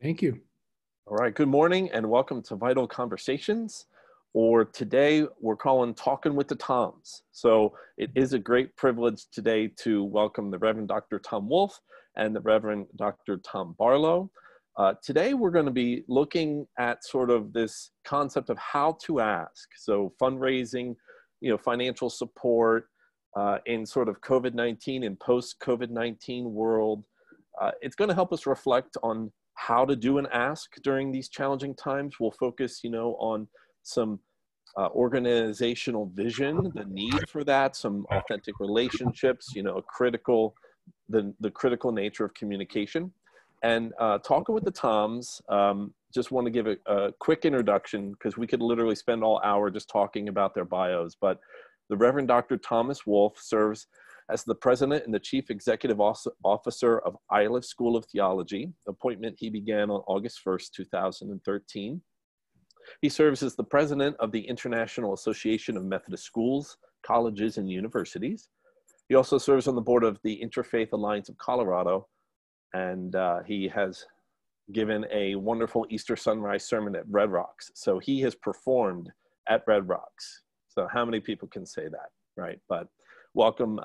Thank you. All right, good morning and welcome to Vital Conversations, or today we're calling Talking with the Toms. So it is a great privilege today to welcome the Reverend Dr. Tom Wolfe and the Reverend Dr. Tom Barlow. Today we're going to be looking at sort of this concept of how to ask. So fundraising, financial support in sort of COVID-19 and post-COVID-19 world. It's going to help us reflect on how to do an ask during these challenging times. We'll focus, on some organizational vision, the need for that, some authentic relationships, the critical nature of communication. And talking with the Toms, just want to give a quick introduction because we could literally spend all hour just talking about their bios. But the Reverend Dr. Thomas Wolfe serves as the president and the chief executive officer of Iliff School of Theology, appointment he began on August 1st, 2013. He serves as the president of the International Association of Methodist Schools, Colleges, and Universities. He also serves on the board of the Interfaith Alliance of Colorado, and he has given a wonderful Easter sunrise sermon at Red Rocks. So he has performed at Red Rocks. So how many people can say that, right? But welcome,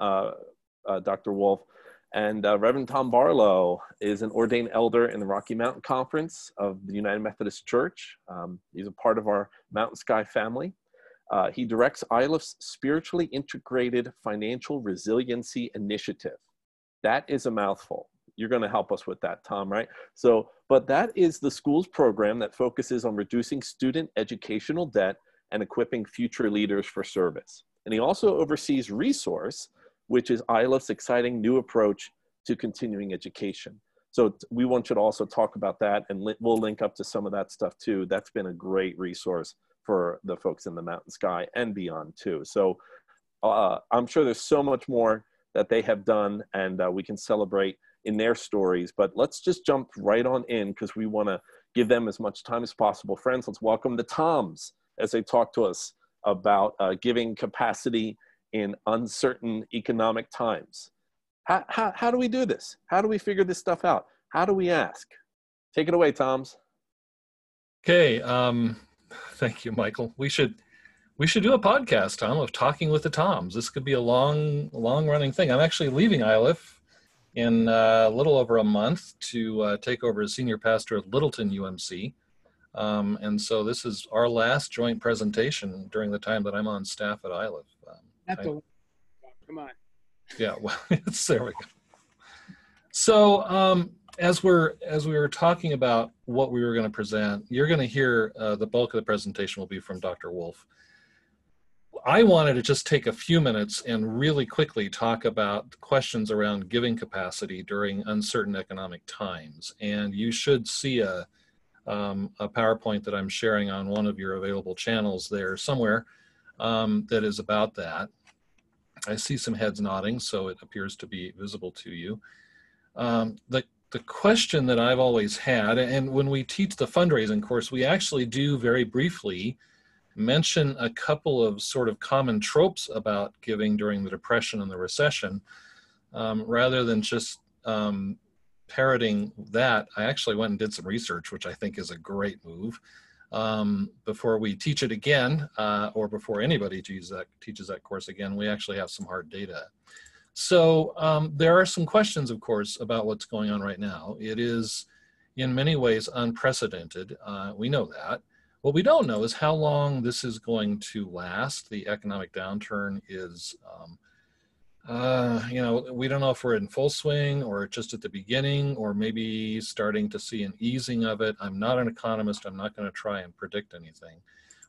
Dr. Wolfe. And Reverend Tom Barlow is an ordained elder in the Rocky Mountain Conference of the United Methodist Church. He's a part of our Mountain Sky family. He directs Iliff's Spiritually Integrated Financial Resiliency Initiative. That is a mouthful. You're going to help us with that, Tom, right? So, but that is the school's program that focuses on reducing student educational debt and equipping future leaders for service. And he also oversees Resource, which is Iliff's exciting new approach to continuing education. So we want you to also talk about that, and we'll link up to some of that stuff too. That's been a great resource for the folks in the Mountain Sky and beyond too. So I'm sure there's so much more that they have done, and we can celebrate in their stories. But let's just jump right on in because we want to give them as much time as possible. Friends, let's welcome the Toms as they talk to us about giving capacity in uncertain economic times. How do we do this? How do we figure this stuff out? How do we ask? Take it away, Toms. Okay, thank you, Michael. We should do a podcast, Tom, of Talking with the Toms. This could be a long running thing. I'm actually leaving Iliff in a little over a month to take over as senior pastor at Littleton UMC. And so this is our last joint presentation during the time that I'm on staff at Iliff. Come on. Yeah, well, there we go. So as we were talking about what we were going to present, you're going to hear the bulk of the presentation will be from Dr. Wolfe. I wanted to just take a few minutes and really quickly talk about questions around giving capacity during uncertain economic times. And you should see a PowerPoint that I'm sharing on one of your available channels there somewhere that is about that. I see some heads nodding, so it appears to be visible to you. The question that I've always had, and when we teach the fundraising course, we actually do very briefly mention a couple of sort of common tropes about giving during the Depression and the Recession, rather than just parroting that. I actually went and did some research, which I think is a great move. Before we teach it again, or before anybody teaches that course again, we actually have some hard data. So there are some questions, of course, about what's going on right now. It is in many ways unprecedented. We know that. What we don't know is how long this is going to last. The economic downturn is we don't know if we're in full swing or just at the beginning or maybe starting to see an easing of it. I'm not an economist. I'm not going to try and predict anything.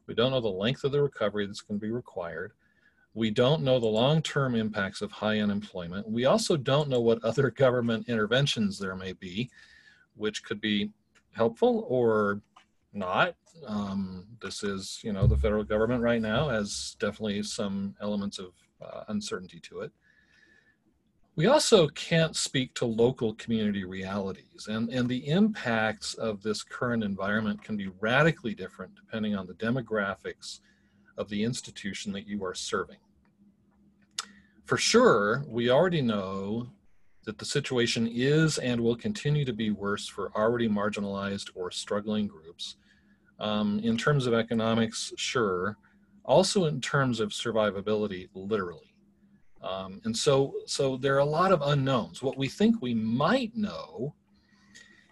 We don't know the length of the recovery that's going to be required. We don't know the long-term impacts of high unemployment. We also don't know what other government interventions there may be, which could be helpful or not. This is, the federal government right now has definitely some elements of uncertainty to it. We also can't speak to local community realities, and the impacts of this current environment can be radically different depending on the demographics of the institution that you are serving. For sure, we already know that the situation is and will continue to be worse for already marginalized or struggling groups. In terms of economics, sure. Also in terms of survivability, literally. And so there are a lot of unknowns. What we think we might know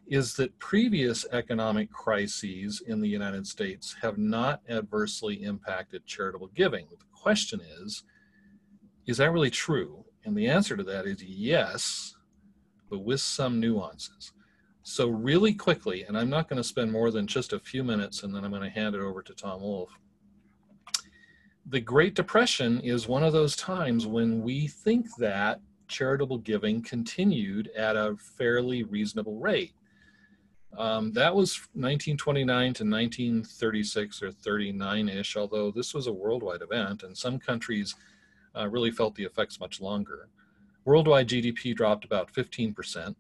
is that previous economic crises in the United States have not adversely impacted charitable giving. The question is that really true? And the answer to that is yes, but with some nuances. So really quickly, and I'm not going to spend more than just a few minutes, and then I'm going to hand it over to Tom Wolfe. The Great Depression is one of those times when we think that charitable giving continued at a fairly reasonable rate. That was 1929 to 1936 or 39-ish, although this was a worldwide event, and some countries really felt the effects much longer. Worldwide GDP dropped about 15%.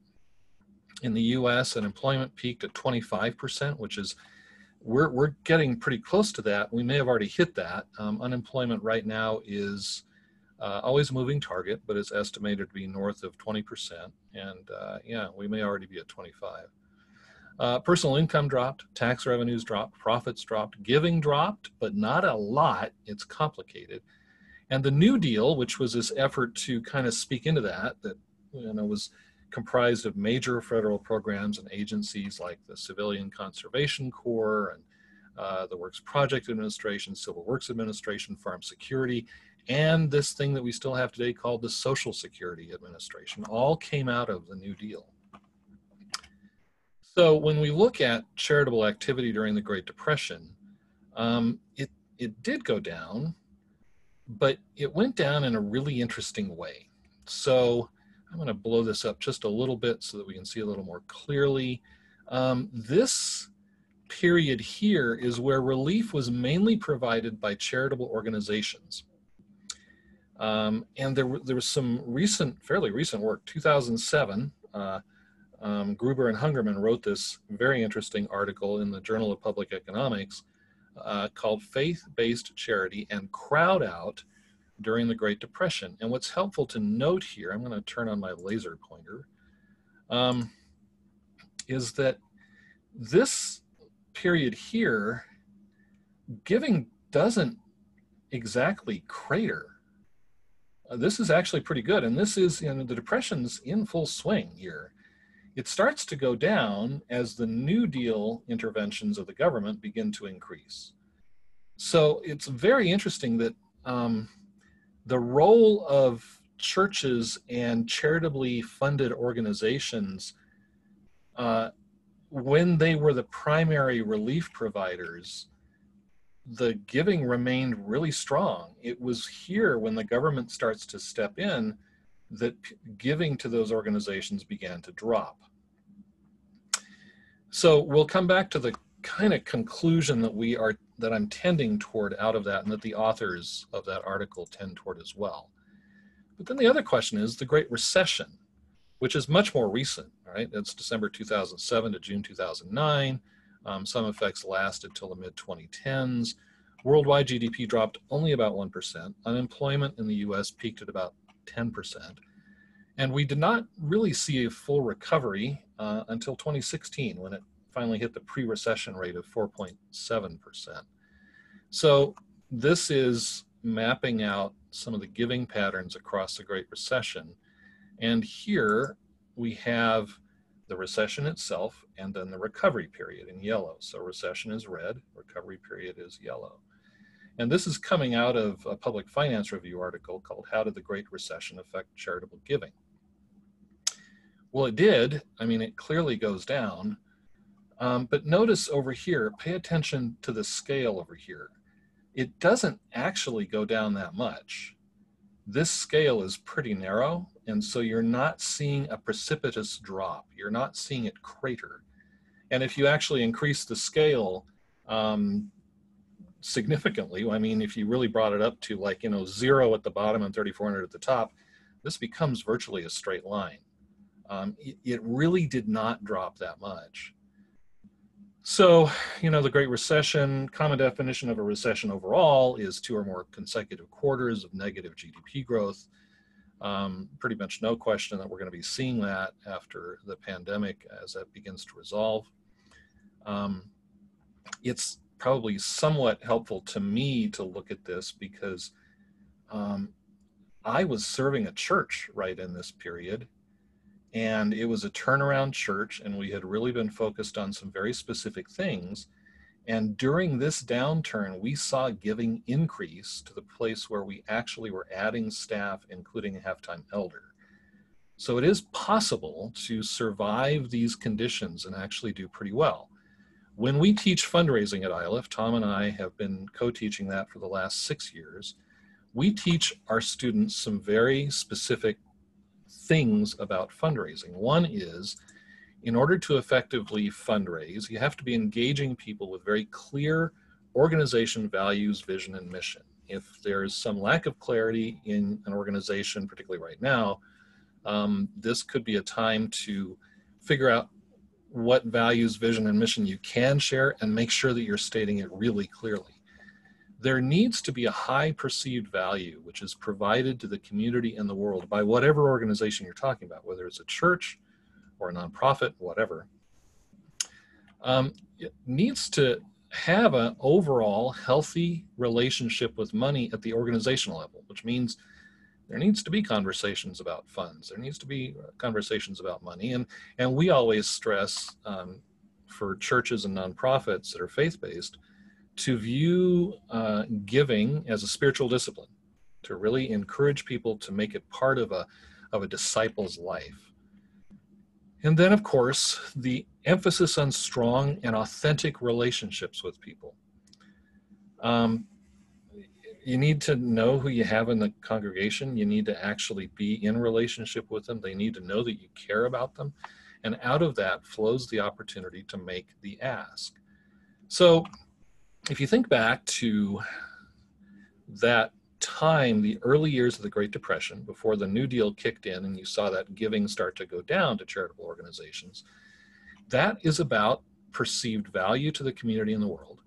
In the US, unemployment peaked at 25%, which is, we're getting pretty close to that. We may have already hit that. Unemployment right now is always a moving target, but it's estimated to be north of 20%. And yeah, we may already be at 25. Personal income dropped, tax revenues dropped, profits dropped, giving dropped, but not a lot. It's complicated. And the New Deal, which was this effort to kind of speak into that was comprised of major federal programs and agencies like the Civilian Conservation Corps and the Works Project Administration, Civil Works Administration, Farm Security, and this thing that we still have today called the Social Security Administration, all came out of the New Deal. So when we look at charitable activity during the Great Depression, it did go down, but it went down in a really interesting way. So I'm going to blow this up just a little bit so that we can see a little more clearly. This period here is where relief was mainly provided by charitable organizations. And there was some fairly recent work. 2007, Gruber and Hungerman wrote this very interesting article in the Journal of Public Economics called Faith-Based Charity and Crowd Out During the Great Depression. And what's helpful to note here, I'm going to turn on my laser pointer, is that this period here, giving doesn't exactly crater. This is actually pretty good. And this is, the Depression's in full swing here. It starts to go down as the New Deal interventions of the government begin to increase. So it's very interesting that the role of churches and charitably funded organizations, when they were the primary relief providers, the giving remained really strong. It was here when the government starts to step in that giving to those organizations began to drop. So we'll come back to the kind of conclusion that I'm tending toward out of that, and that the authors of that article tend toward as well. But then the other question is the Great Recession, which is much more recent, right? That's December 2007 to June 2009. Some effects lasted till the mid-2010s. Worldwide GDP dropped only about 1%. Unemployment in the US peaked at about 10%. And we did not really see a full recovery until 2016, when it finally hit the pre-recession rate of 4.7%. So this is mapping out some of the giving patterns across the Great Recession. And here we have the recession itself and then the recovery period in yellow. So recession is red, recovery period is yellow. And this is coming out of a Public Finance Review article called How Did the Great Recession Affect Charitable Giving? Well, it did. I mean, it clearly goes down. But notice over here, pay attention to the scale over here. It doesn't actually go down that much. This scale is pretty narrow, and so you're not seeing a precipitous drop. You're not seeing it crater. And if you actually increase the scale significantly, I mean, if you really brought it up to 0 at the bottom and 3,400 at the top, this becomes virtually a straight line. It really did not drop that much. So, the Great Recession, common definition of a recession overall is 2 or more consecutive quarters of negative GDP growth. Pretty much no question that we're going to be seeing that after the pandemic as that begins to resolve. It's probably somewhat helpful to me to look at this because I was serving a church right in this period, and it was a turnaround church, and we had really been focused on some very specific things. And during this downturn, we saw giving increase to the place where we actually were adding staff, including a half-time elder. So it is possible to survive these conditions and actually do pretty well. When we teach fundraising at Iliff, Tom and I have been co-teaching that for the last 6 years. We teach our students some very specific things about fundraising. One is, in order to effectively fundraise, you have to be engaging people with very clear organization values, vision, and mission. If there's some lack of clarity in an organization, particularly right now, this could be a time to figure out what values, vision, and mission you can share and make sure that you're stating it really clearly. There needs to be a high perceived value which is provided to the community and the world by whatever organization you're talking about, whether it's a church or a nonprofit, whatever. It needs to have an overall healthy relationship with money at the organizational level, which means there needs to be conversations about funds. There needs to be conversations about money. And we always stress for churches and nonprofits that are faith-based to view giving as a spiritual discipline, to really encourage people to make it part of a disciple's life. And then, of course, the emphasis on strong and authentic relationships with people. You need to know who you have in the congregation. You need to actually be in relationship with them. They need to know that you care about them. And out of that flows the opportunity to make the ask. So if you think back to that time, the early years of the Great Depression, before the New Deal kicked in and you saw that giving start to go down to charitable organizations, that is about perceived value to the community and the world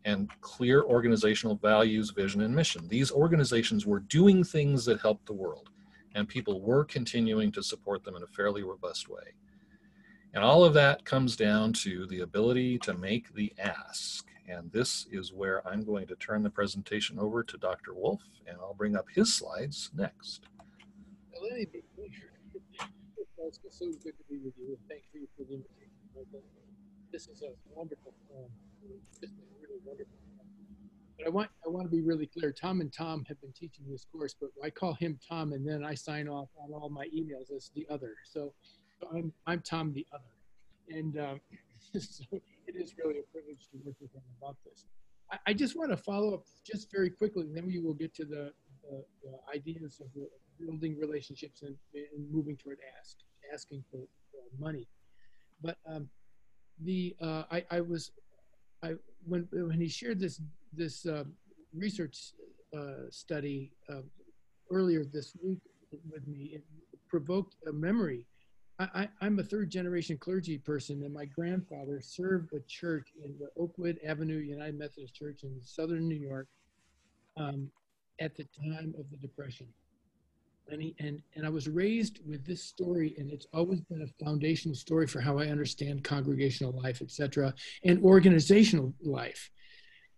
and clear organizational values, vision, and mission. These organizations were doing things that helped the world, and people were continuing to support them in a fairly robust way. And all of that comes down to the ability to make the ask. And this is where I'm going to turn the presentation over to Dr. Wolfe, and I'll bring up his slides next. Well, let me be clear. It's so good to be with you. Thank you for the invitation. This is a wonderful film. Just a really wonderful film. But I want to be really clear. Tom and Tom have been teaching this course, but I call him Tom, and then I sign off on all my emails as the other. So I'm Tom the other, and so it is really a privilege to work with him about this. I just want to follow up just very quickly, and then we will get to the ideas of building relationships and moving toward asking for money. But when he shared this research study earlier this week with me, it provoked a memory. I'm a third-generation clergy person, and my grandfather served a church in the Oakwood Avenue United Methodist Church in southern New York at the time of the Depression. And I was raised with this story, and it's always been a foundational story for how I understand congregational life, et cetera, and organizational life.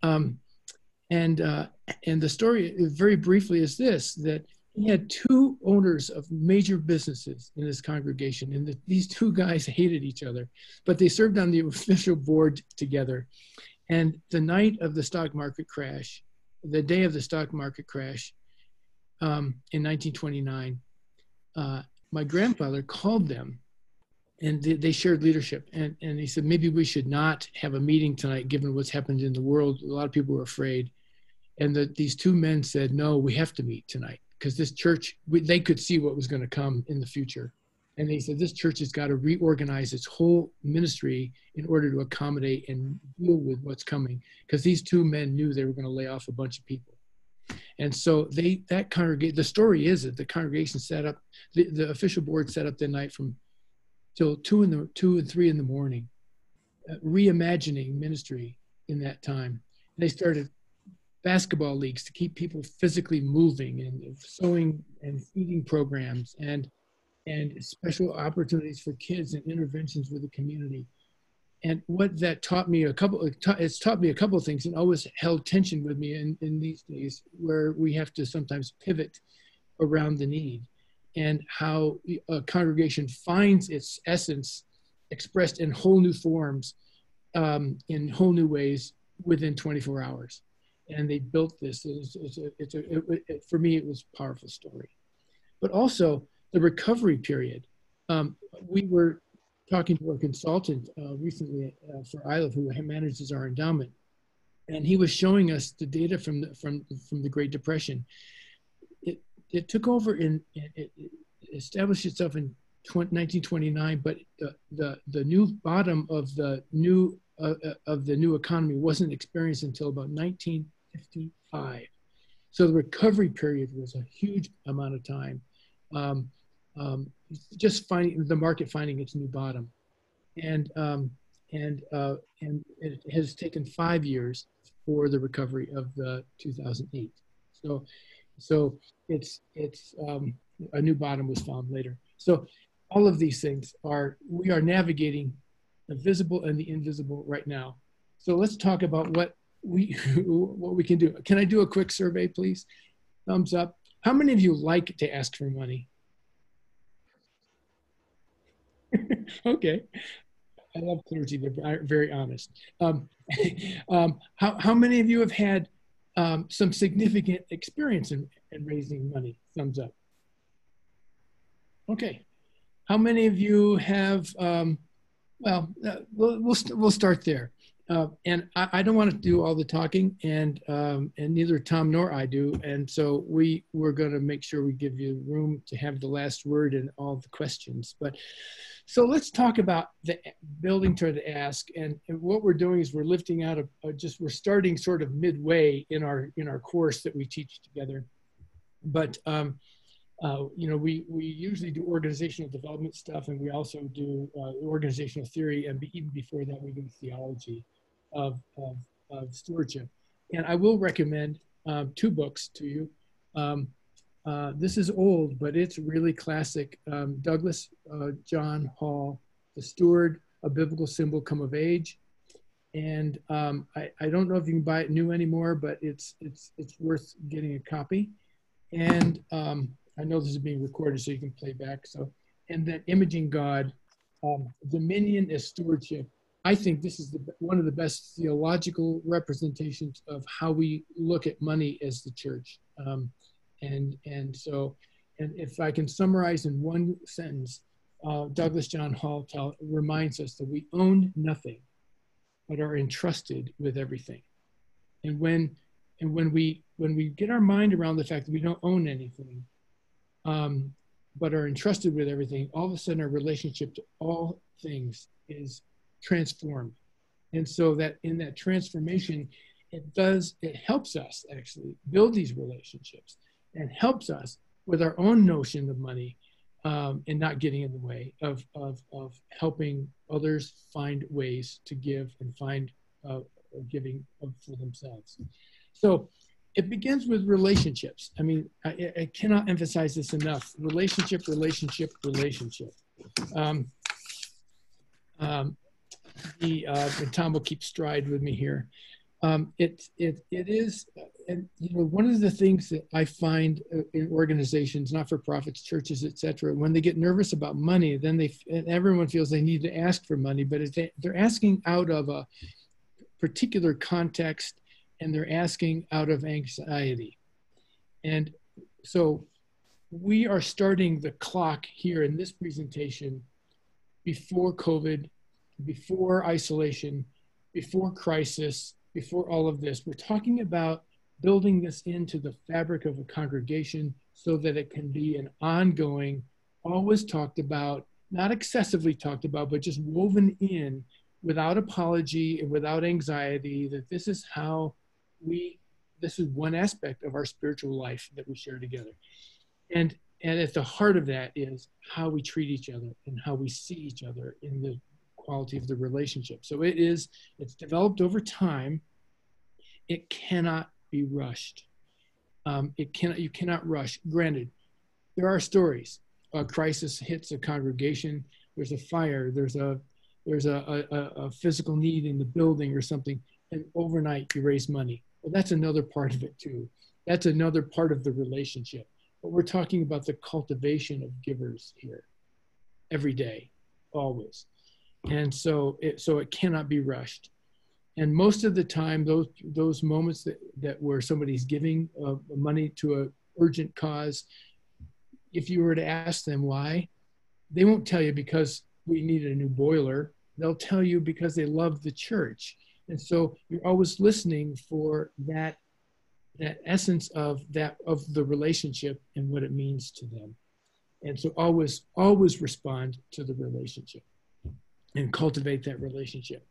And the story, very briefly, is this, that he had two owners of major businesses in his congregation, and these two guys hated each other, but they served on the official board together. And the night of the stock market crash, the day of the stock market crash in 1929, my grandfather called them, and they shared leadership. And he said, maybe we should not have a meeting tonight, given what's happened in the world. A lot of people were afraid. And these two men said, no, we have to meet tonight, because this church, they could see what was going to come in the future. And they said, this church has got to reorganize its whole ministry in order to accommodate and deal with what's coming, because these two men knew they were going to lay off a bunch of people. And so the story is that the congregation set up, the official board set up that night from till 2 and 3 in the morning, reimagining ministry in that time. And they started basketball leagues to keep people physically moving, and sewing and feeding programs, and special opportunities for kids and interventions with the community. And what that taught me it's taught me a couple of things, and always held tension with me in these days where we have to sometimes pivot around the need, and how a congregation finds its essence expressed in whole new forms, in whole new ways within 24 hours. And they built this. For me, it was a powerful story. But also the recovery period. We were talking to a consultant recently for Iliff, who manages our endowment, and he was showing us the data from the Great Depression. It took over it established itself in 1929, but the new bottom of the new economy wasn't experienced until about 1955. So the recovery period was a huge amount of time. Just finding the market, finding its new bottom, and it has taken 5 years for the recovery of the 2008. So it's a new bottom was found later. So all of these things we are navigating the visible and the invisible right now. So let's talk about what we can do. Can I do a quick survey, please? Thumbs up. How many of you like to ask for money? Okay. I love clergy. They're very honest. How many of you have had some significant experience in raising money? Thumbs up. Okay. How many of you have, we'll start there. And I don't want to do all the talking, and neither Tom nor I do. And so we're going to make sure we give you room to have the last word and all the questions. So let's talk about the building toward the ask. And what we're doing is we're lifting out we're starting sort of midway in our course that we teach together. But we usually do organizational development stuff, and we also do organizational theory, and even before that we do theology of stewardship. And I will recommend 2 books to you. This is old, but it's really classic. Douglas John Hall, The Steward, A Biblical Symbol Come of Age. And I don't know if you can buy it new anymore, but it's worth getting a copy. And I know this is being recorded, so you can play back. And then Imaging God, Dominion as Stewardship. I think this is one of the best theological representations of how we look at money as the church. And if I can summarize in one sentence, Douglas John Hall reminds us that we own nothing, but are entrusted with everything. And when we get our mind around the fact that we don't own anything, but are entrusted with everything, all of a sudden our relationship to all things is transformed. And so that in that transformation, it helps us actually build these relationships, and helps us with our own notion of money, and not getting in the way of helping others find ways to give and find giving for themselves. So it begins with relationships. I mean, I cannot emphasize this enough. Relationship. And Tom will keep stride with me here. It is, and one of the things that I find in organizations, not-for-profits, churches, etc., when they get nervous about money, then everyone feels they need to ask for money, but they're asking out of a particular context, and they're asking out of anxiety. And so we are starting the clock here in this presentation before COVID, before isolation, before crisis, before all of this. We're talking about building this into the fabric of a congregation so that it can be an ongoing, always talked about, not excessively talked about, but just woven in without apology and without anxiety, that this is this is one aspect of our spiritual life that we share together. And at the heart of that is how we treat each other and how we see each other in the quality of the relationship. So it's developed over time. It cannot be rushed. You cannot rush. Granted, there are stories. A crisis hits a congregation. There's a fire. There's a physical need in the building or something, and overnight you raise money. Well, that's another part of it too. That's another part of the relationship. But we're talking about the cultivation of givers here, every day, always, and so it cannot be rushed. And most of the time, those moments that where somebody's giving money to an urgent cause, if you were to ask them why, they won't tell you because we needed a new boiler. They'll tell you because they love the church. And so you're always listening for that essence of the relationship and what it means to them. And so always respond to the relationship and cultivate that relationship.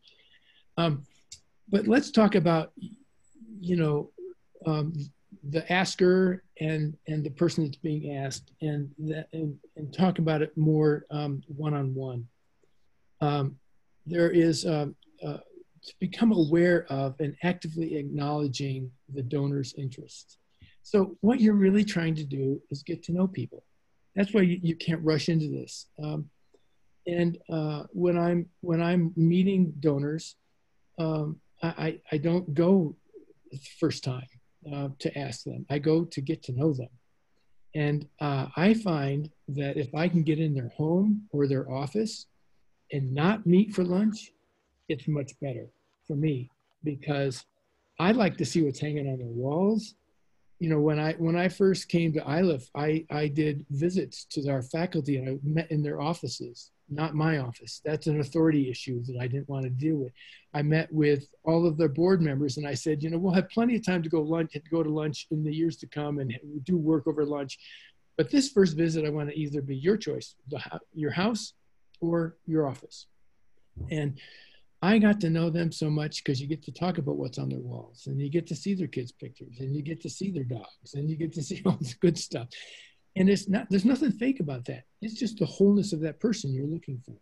But let's talk about, the asker and the person that's being asked, and talk about it more one-on-one. There is to become aware of and actively acknowledging the donor's interests. So what you're really trying to do is get to know people. That's why you can't rush into this. And when I'm meeting donors, I don't go the first time to ask them. I go to get to know them. And I find that if I can get in their home or their office and not meet for lunch, it's much better for me, because I like to see what's hanging on their walls. When I first came to Iliff, I did visits to our faculty, and I met in their offices, not my office. That's an authority issue that I didn't want to deal with. I met with all of their board members, and I said, we'll have plenty of time to go to lunch in the years to come and do work over lunch. But this first visit, I want to either be your choice, your house or your office. And I got to know them so much because you get to talk about what's on their walls, and you get to see their kids' pictures, and you get to see their dogs, and you get to see all this good stuff. And there's nothing fake about that. It's just the wholeness of that person you're looking for,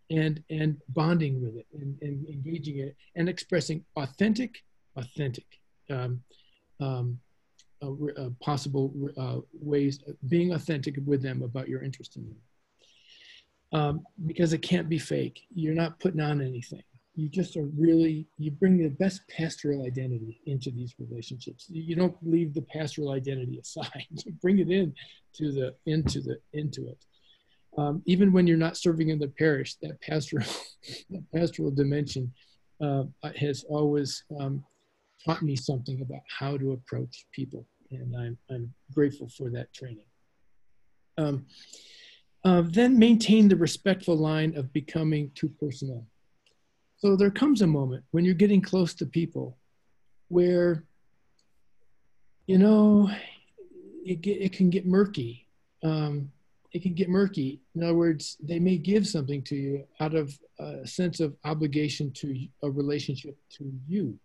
and bonding with it, and engaging it, and expressing authentic possible ways of being authentic with them about your interest in them. Because it can't be fake. You're not putting on anything. You just you bring the best pastoral identity into these relationships. You don't leave the pastoral identity aside. You bring it into it. Even when you're not serving in the parish, that pastoral dimension has always taught me something about how to approach people, and I'm grateful for that training. Then maintain the respectful line of becoming too personal. So there comes a moment when you're getting close to people where, it can get murky. It can get murky. In other words, they may give something to you out of a sense of obligation to a relationship to you.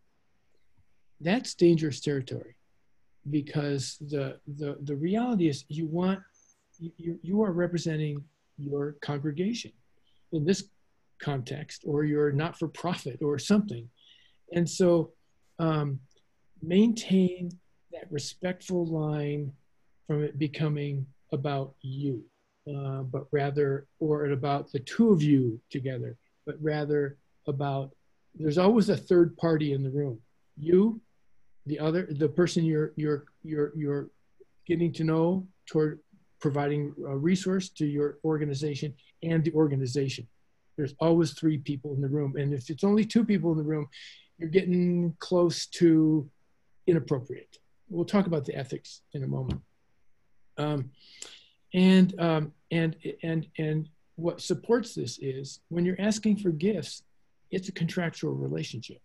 That's dangerous territory, because the reality is you are representing your congregation in this context, or you're not-for-profit or something. And so maintain that respectful line from it becoming about you, but rather, or about the two of you together, but rather about, there's always a third party in the room. You, the person you're getting to know toward providing a resource to your organization, and the organization. There's always three people in the room. And if it's only two people in the room, you're getting close to inappropriate. We'll talk about the ethics in a moment. And what supports this is, when you're asking for gifts, it's a contractual relationship.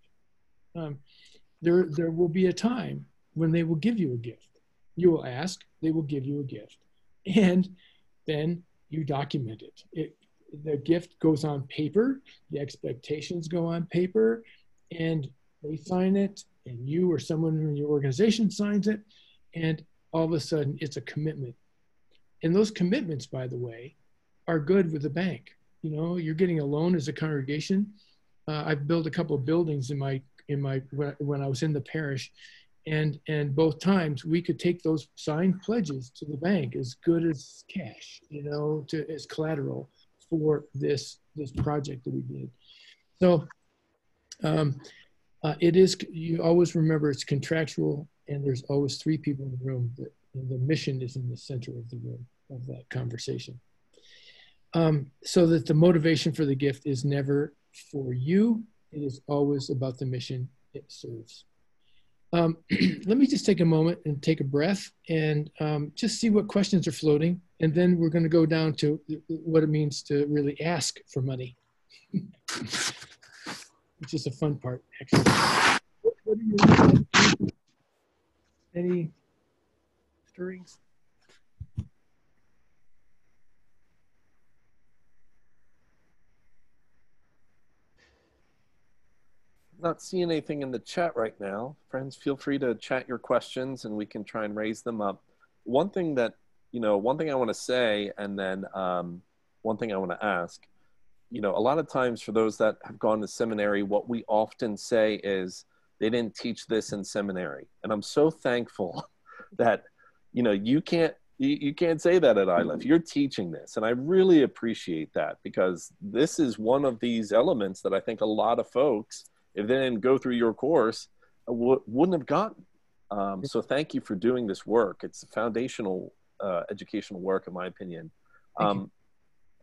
There will be a time when they will give you a gift. You will ask, they will give you a gift. And then you document it. The gift goes on paper, the expectations go on paper, and they sign it, and you or someone in your organization signs it, and all of a sudden it's a commitment. And those commitments, by the way, are good with the bank. You're getting a loan as a congregation. I've built a couple of buildings when I was in the parish, And both times we could take those signed pledges to the bank as good as cash, you know, as collateral for this project that we did. So it is, you always remember it's contractual, and there's always 3 people in the room. The mission is in the center of the room of that conversation. So that the motivation for the gift is never for you. It is always about the mission it serves. Let me just take a moment and take a breath and just see what questions are floating. And then we're going to go down to what it means to really ask for money, which is a fun part, actually. What are your, any stirrings? Not seeing anything in the chat right now. Friends, feel free to chat your questions and we can try and raise them up. One thing that, one thing I want to say, and then one thing I want to ask, a lot of times for those that have gone to seminary, what we often say is they didn't teach this in seminary. And I'm so thankful that, you can't say that at Iliff. You're teaching this. And I really appreciate that, because this is one of these elements that I think a lot of folks, if they didn't go through your course, wouldn't have gotten. So thank you for doing this work. It's foundational educational work, in my opinion. And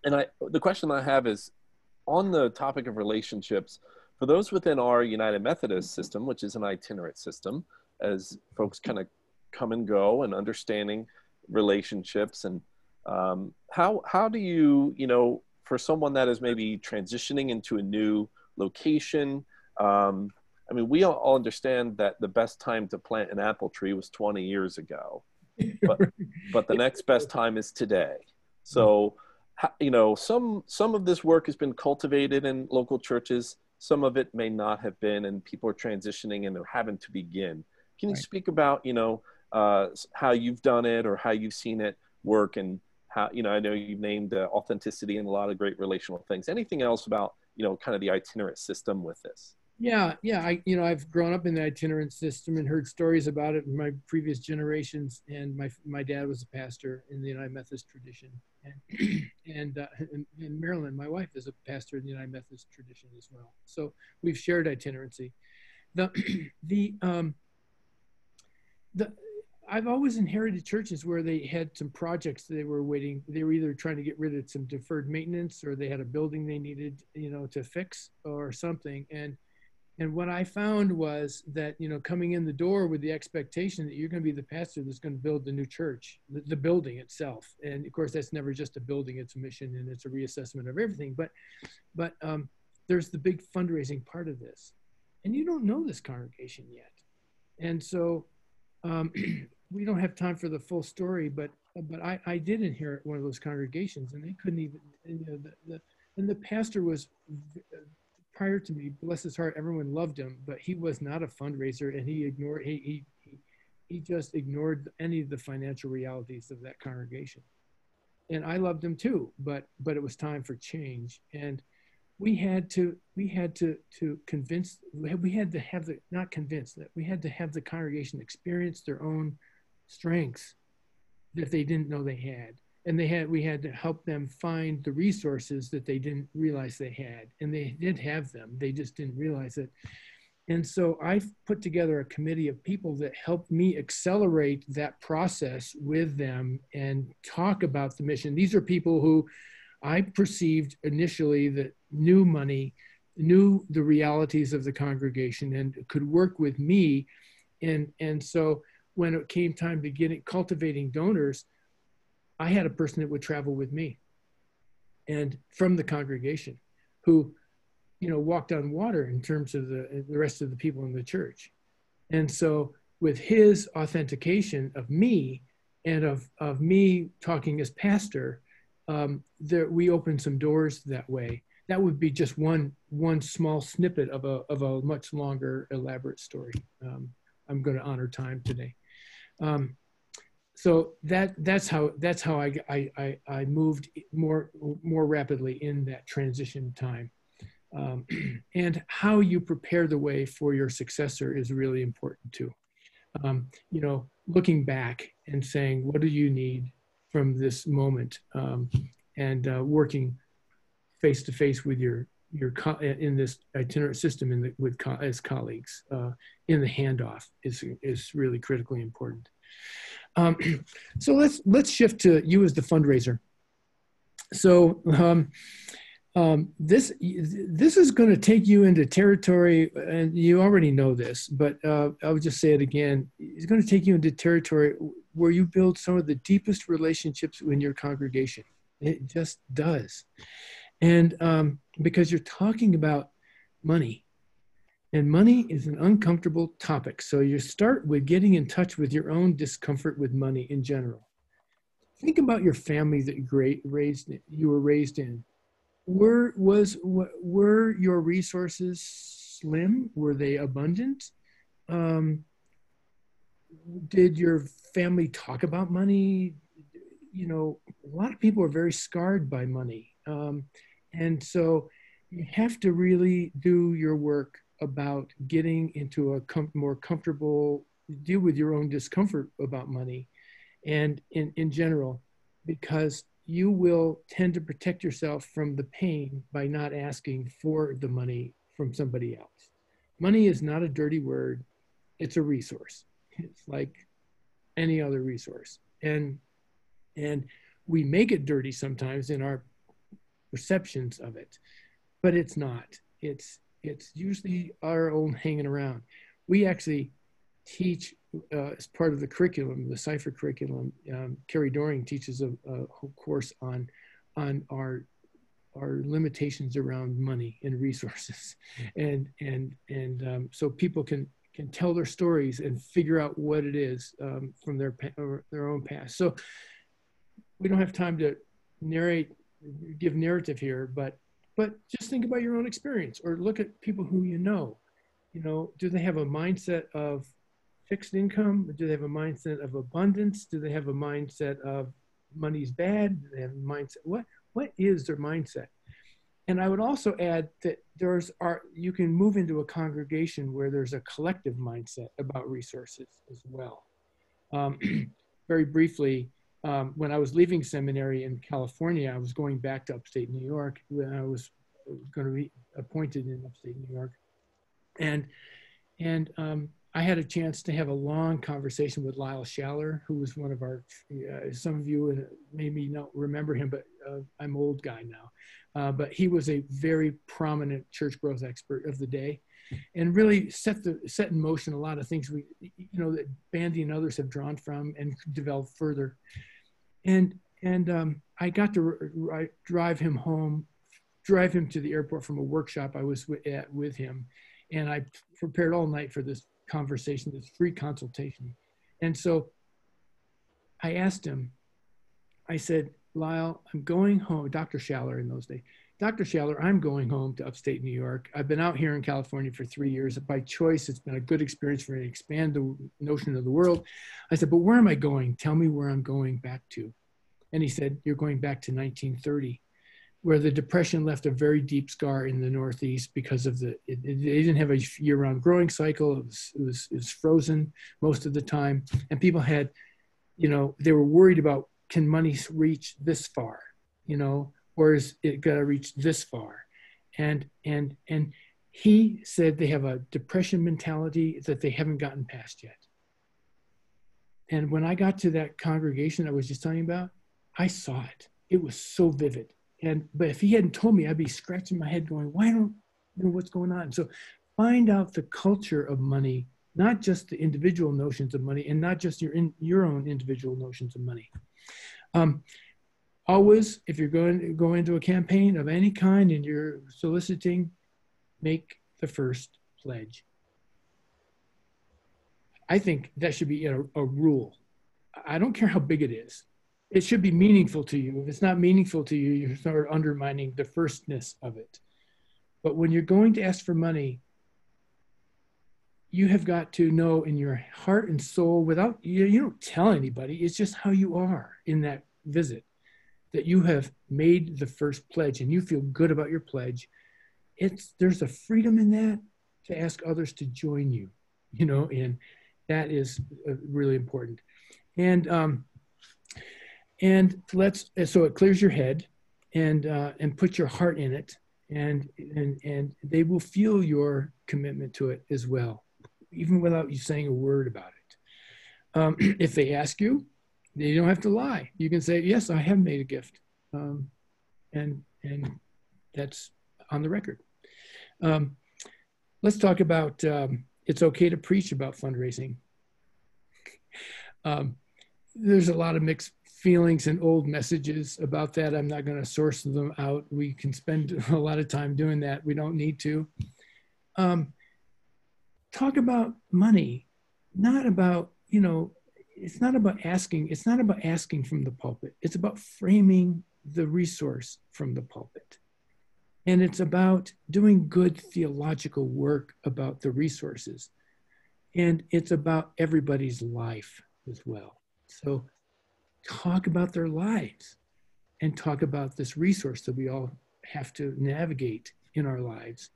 the question I have is, on the topic of relationships, for those within our United Methodist system, which is an itinerant system, as folks kind of come and go and understanding relationships, and how do you, for someone that is maybe transitioning into a new location, I mean, we all understand that the best time to plant an apple tree was 20 years ago, but the next best time is today. So, some of this work has been cultivated in local churches. Some of it may not have been, and people are transitioning and they're having to begin. Can you speak about, how you've done it or how you've seen it work, and how, I know you've named authenticity and a lot of great relational things. Anything else about, kind of the itinerant system with this? Yeah. I've grown up in the itinerant system and heard stories about it in my previous generations. And my dad was a pastor in the United Methodist tradition. And in Maryland, my wife is a pastor in the United Methodist tradition as well. So we've shared itinerancy. I've always inherited churches where they had some projects they were waiting. They were either trying to get rid of some deferred maintenance, or they had a building they needed, to fix or something. And what I found was that, coming in the door with the expectation that you're going to be the pastor that's going to build the new church, the building itself. And of course, that's never just a building, it's a mission and it's a reassessment of everything. But there's the big fundraising part of this. And you don't know this congregation yet. And so we don't have time for the full story, but I did inherit one of those congregations, and they couldn't even, and the pastor was, prior to me, bless his heart, everyone loved him, but he was not a fundraiser, and he just ignored any of the financial realities of that congregation. And I loved him too, but it was time for change. And we had to convince, we had to have the congregation experience their own strengths that they didn't know they had. And we had to help them find the resources that they didn't realize they had. And they did have them, they just didn't realize it. And so I put together a committee of people that helped me accelerate that process with them and talk about the mission. These are people who I perceived initially that knew money, knew the realities of the congregation, and could work with me. And so when it came time to cultivating donors, I had a person that would travel with me and from the congregation who, walked on water in terms of the rest of the people in the church. And so with his authentication of me and of me talking as pastor, we opened some doors that way. That would be just one small snippet of a much longer, elaborate story. I'm going to honor time today. So that's how I moved more rapidly in that transition time. And how you prepare the way for your successor is really important too. you know, looking back and saying, what do you need from this moment, and working face to face with your in this itinerant system as colleagues in the handoff is really critically important. So let's shift to you as the fundraiser. So this is going to take you into territory, and you already know this, but I'll just say it again. It's going to take you into territory where you build some of the deepest relationships in your congregation. It just does. And because you're talking about money, and money is an uncomfortable topic. So you start with getting in touch with your own discomfort with money in general. Think about your family that you were raised in. Were your resources slim? Were they abundant? Did your family talk about money? You know, a lot of people are very scarred by money. And so you have to really do your work about getting into a more comfortable deal with your own discomfort about money and in general, because you will tend to protect yourself from the pain by not asking for the money from somebody else. Money is not a dirty word. It's a resource. It's like any other resource. And we make it dirty sometimes in our perceptions of it, but it's not. It's usually our own hanging around. We actually teach as part of the curriculum, the Cipher curriculum. Carrie Doring teaches a whole course on our limitations around money and resources, and so people can tell their stories and figure out what it is from their own past. So we don't have time to give narrative here, but just think about your own experience, or look at people who you know. You know, do they have a mindset of fixed income? Do they have a mindset of abundance? Do they have a mindset of money's bad? Do they have a mindset? What is their mindset? And I would also add that you can move into a congregation where there's a collective mindset about resources as well. Very briefly, when I was leaving seminary in California, I was going back to upstate New York when I was going to be appointed in upstate New York. And I had a chance to have a long conversation with Lyle Schaller, who was one of our, some of you maybe not remember him, but I'm an old guy now. But he was a very prominent church growth expert of the day, and really set in motion a lot of things that Bandy and others have drawn from and developed further. And I got to drive him to the airport from a workshop I was at with him. And I prepared all night for this conversation, this free consultation. And so I asked him, I said, Lyle, I'm going home, Dr. Schaller in those days, Dr. Schaller, I'm going home to upstate New York. I've been out here in California for 3 years. By choice, it's been a good experience for me to expand the notion of the world. I said, but where am I going? Tell me where I'm going back to. And he said, you're going back to 1930, where the Depression left a very deep scar in the Northeast because of they didn't have a year-round growing cycle. It was frozen most of the time. And people had, they were worried about, can money reach this far, or is it got to reach this far? And he said they have a Depression mentality that they haven't gotten past yet. And when I got to that congregation I was just telling you about, I saw it. It was so vivid. But if he hadn't told me, I'd be scratching my head going, why don't you know what's going on? So find out the culture of money, not just the individual notions of money, and not just your own individual notions of money. Always, if you're going to go into a campaign of any kind and you're soliciting, make the first pledge. I think that should be a rule. I don't care how big it is. It should be meaningful to you. If it's not meaningful to you, you start undermining the firstness of it. But when you're going to ask for money, you have got to know in your heart and soul, without, you don't tell anybody, it's just how you are in that visit, that you have made the first pledge and you feel good about your pledge. There's a freedom in that to ask others to join you, That is really important. And so it clears your head, and put your heart in it, and they will feel your commitment to it as well, even without you saying a word about it. If they ask you, you don't have to lie. You can say, yes, I have made a gift. And that's on the record. Let's talk about, it's okay to preach about fundraising. There's a lot of mixed feelings and old messages about that. I'm not going to source them out. We can spend a lot of time doing that. We don't need to. Talk about money, not about, it's not about asking. It's not about asking from the pulpit. It's about framing the resource from the pulpit. And it's about doing good theological work about the resources. And it's about everybody's life as well. So talk about their lives and talk about this resource that we all have to navigate in our lives.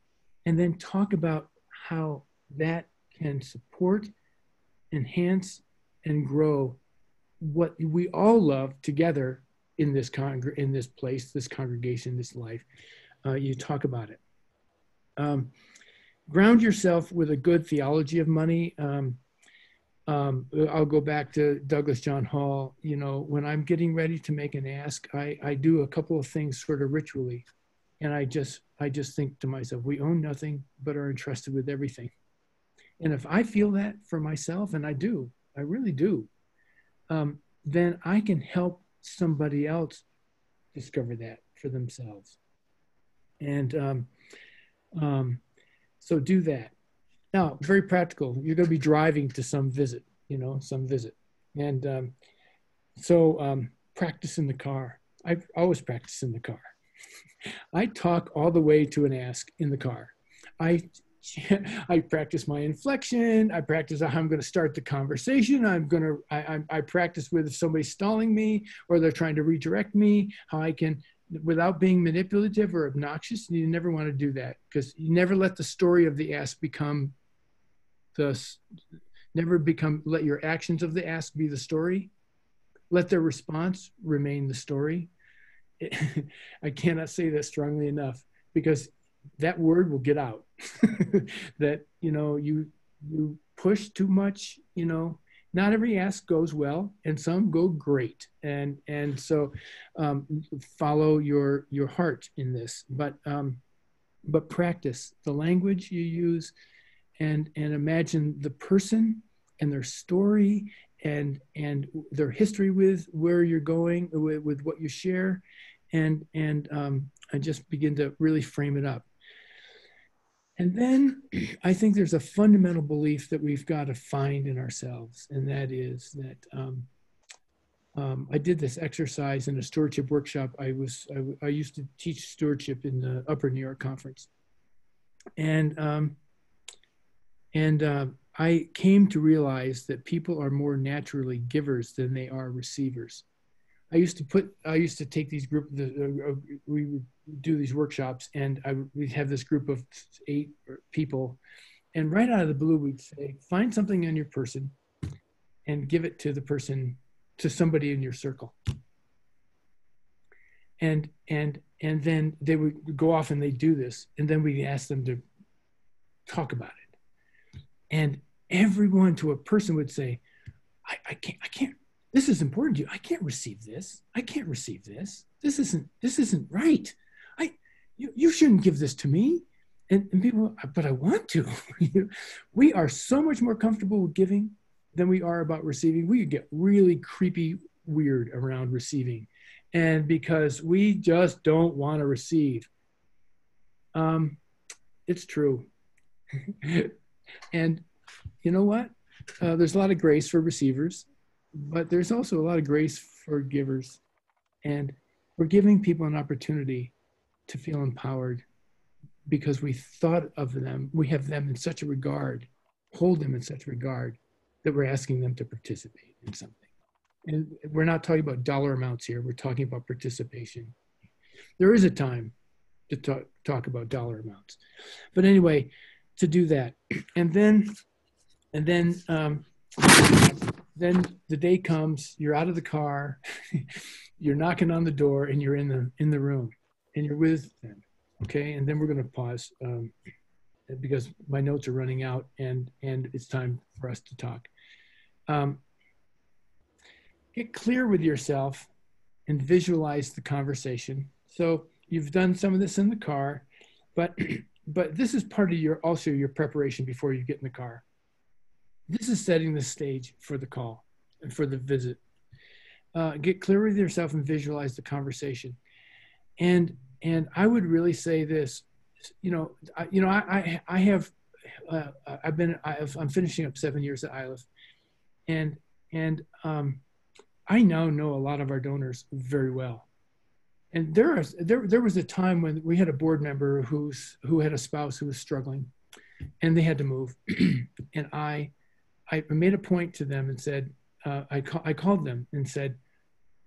And then talk about how that can support, enhance, and grow what we all love together in this place, this congregation, this life. You talk about it. Ground yourself with a good theology of money. I'll go back to Douglas John Hall. When I'm getting ready to make an ask, I do a couple of things sort of ritually. And I just think to myself, we own nothing but are entrusted with everything. And if I feel that for myself, and I do, I really do, then I can help somebody else discover that for themselves. And so do that. Now, very practical. You're going to be driving to some visit. And so practice in the car. I always practice in the car. I talk all the way to an ask in the car. I practice my inflection. I practice how I'm going to start the conversation. I practice with if somebody's stalling me or they're trying to redirect me, how I can, without being manipulative or obnoxious. You never want to do that, because you never let the story of the ask let your actions of the ask be the story. Let their response remain the story. I cannot say that strongly enough, because that word will get out that, you push too much, not every ask goes well and some go great. And so follow your heart in this, but practice the language you use, and imagine the person and their story and their history with where you're going with what you share, and I just begin to really frame it up. And then I think there's a fundamental belief that we've got to find in ourselves, and that is that I did this exercise in a stewardship workshop. I used to teach stewardship in the Upper New York Conference, and I came to realize that people are more naturally givers than they are receivers. I used to take these we would do these workshops, and we'd have this group of 8 people, and right out of the blue, we'd say, find something in your person and give it to somebody in your circle. And then they would go off and they'd do this, and then we'd ask them to talk about it. And everyone to a person would say, I can't, this is important to you. I can't receive this. I can't receive this. This isn't right. You shouldn't give this to me. And people, but I want to. We are so much more comfortable with giving than we are about receiving. We get really creepy, weird around receiving. And because we just don't want to receive. It's true. And you know what? There's a lot of grace for receivers, but there's also a lot of grace for givers. And we're giving people an opportunity to feel empowered because we thought of them, we have them in such a regard, hold them in such regard, that we're asking them to participate in something. And we're not talking about dollar amounts here, we're talking about participation. There is a time to talk about dollar amounts. But anyway, to do that. And then Then the day comes, you're out of the car, you're knocking on the door, and you're in the room, and you're with them. Okay, and then we're going to pause because my notes are running out, and it's time for us to talk. Get clear with yourself and visualize the conversation. So you've done some of this in the car, but this is part of your preparation before you get in the car. This is setting the stage for the call and for the visit. Get clear with yourself and visualize the conversation. And I would really say this, I'm finishing up 7 years at Iliff, and I now know a lot of our donors very well. And there was a time when we had a board member who had a spouse who was struggling, and they had to move, and I made a point to them and said, I called them and said,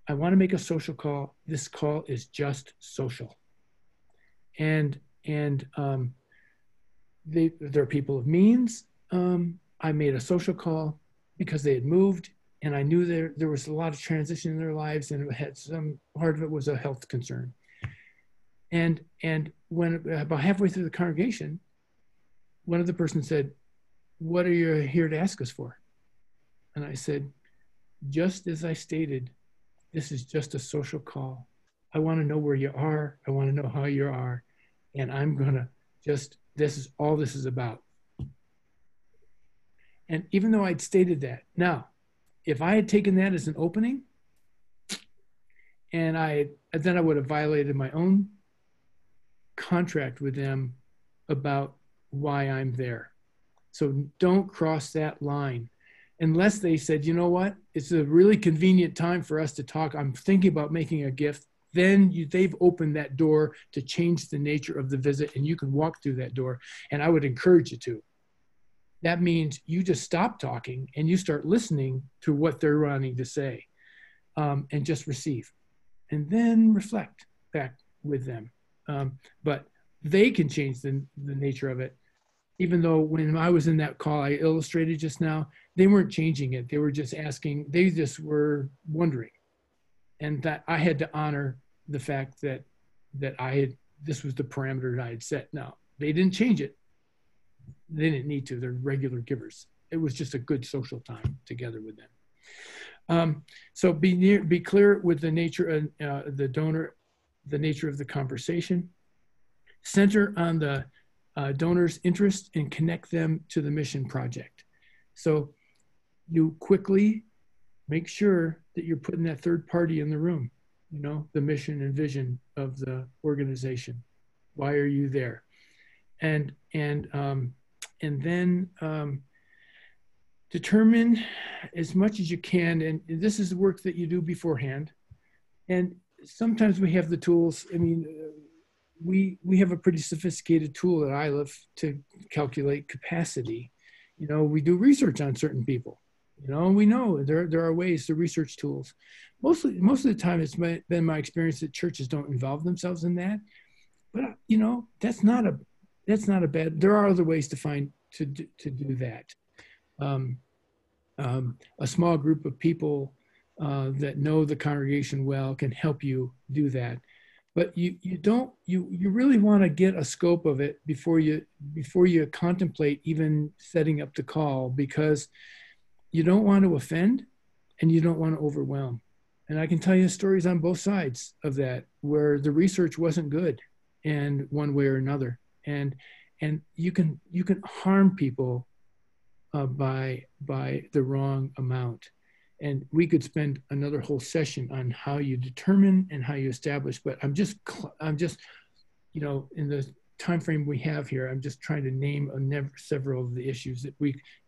I want to make a social call. This call is just social. And they're people of means. I made a social call because they had moved, and I knew there was a lot of transition in their lives, and it had part of it was a health concern. And when about halfway through the congregation, one of the persons said, "What are you here to ask us for?" And I said, just as I stated, this is just a social call. I want to know where you are. I want to know how you are. And I'm going to this is all this is about. And even though I'd stated that, now, if I had taken that as an opening, then I would have violated my own contract with them about why I'm there. So don't cross that line. Unless they said, you know what, it's a really convenient time for us to talk. I'm thinking about making a gift. Then they've opened that door to change the nature of the visit, and you can walk through that door. And I would encourage you to. That means you just stop talking and you start listening to what they're wanting to say, and just receive, and then reflect back with them. But they can change the nature of it. Even though when I was in that call I illustrated just now, they weren't changing it. They were just asking, they just were wondering. And that I had to honor the fact that this was the parameter that I had set. Now, they didn't change it. They didn't need to. They're regular givers. It was just a good social time together with them. So be clear with the nature of the donor, the nature of the conversation. Center on the donor's interest and connect them to the mission project. So you quickly make sure that you're putting that third party in the room, the mission and vision of the organization. Why are you there? And then determine as much as you can, and this is the work that you do beforehand. And sometimes we have the tools. I mean, we have a pretty sophisticated tool at Iliff to calculate capacity. We do research on certain people. We know there are ways to research tools. Most of the time, it's been my experience that churches don't involve themselves in that. But that's not a bad. There are other ways to do that. A small group of people that know the congregation well can help you do that. But you really want to get a scope of it before you contemplate even setting up the call, because you don't want to offend and you don't want to overwhelm. And I can tell you stories on both sides of that where the research wasn't good, and one way or another, and you can harm people by the wrong amount. And we could spend another whole session on how you determine and how you establish. But I'm just in the time frame we have here, I'm just trying to name several of the issues that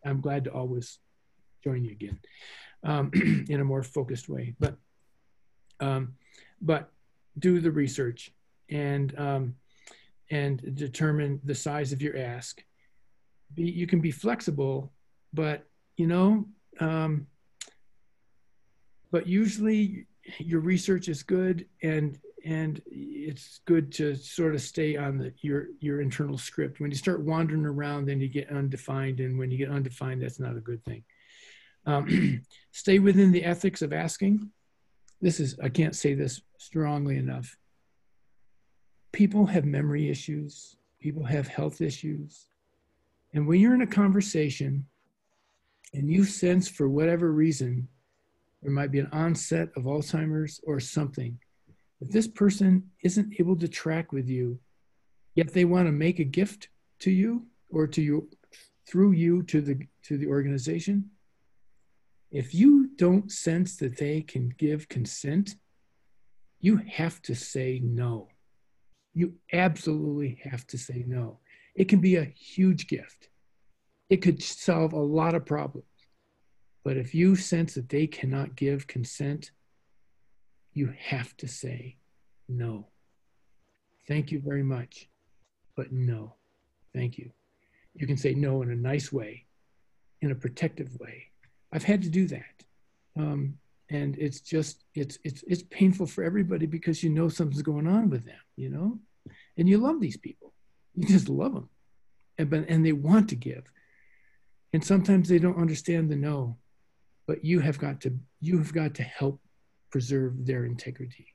I'm glad to always join you again in a more focused way. But do the research and determine the size of your ask. You can be flexible, but but usually your research is good, and it's good to sort of stay on your internal script. When you start wandering around, then you get undefined, and when you get undefined, that's not a good thing. Stay within the ethics of asking. I can't say this strongly enough. People have memory issues. People have health issues. And when you're in a conversation and you sense for whatever reason, there might be an onset of Alzheimer's or something, if this person isn't able to track with you, yet they want to make a gift to you or to you through you to the organization, if you don't sense that they can give consent, you have to say no. You absolutely have to say no. It can be a huge gift. It could solve a lot of problems. But if you sense that they cannot give consent, you have to say no. Thank you very much, but no, thank you. You can say no in a nice way, in a protective way. I've had to do that. And it's just, it's painful for everybody because you know something's going on with them, you know? And you love these people. You just love them. And they want to give. And sometimes they don't understand the no, but you have got to help preserve their integrity.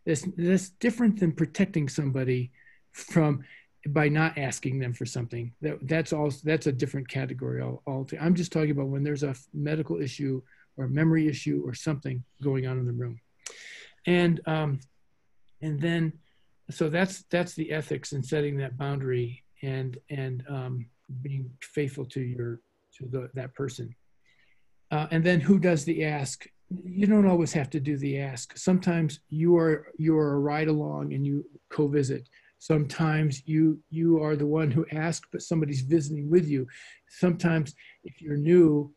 That's different than protecting somebody by not asking them for something. That's a different category. I'm just talking about when there's a medical issue or a memory issue or something going on in the room. And then, so that's the ethics in setting that boundary and being faithful to that person. And then who does the ask? You don't always have to do the ask. Sometimes you are a ride along and you co-visit. Sometimes you are the one who asked, but somebody's visiting with you. Sometimes if you're new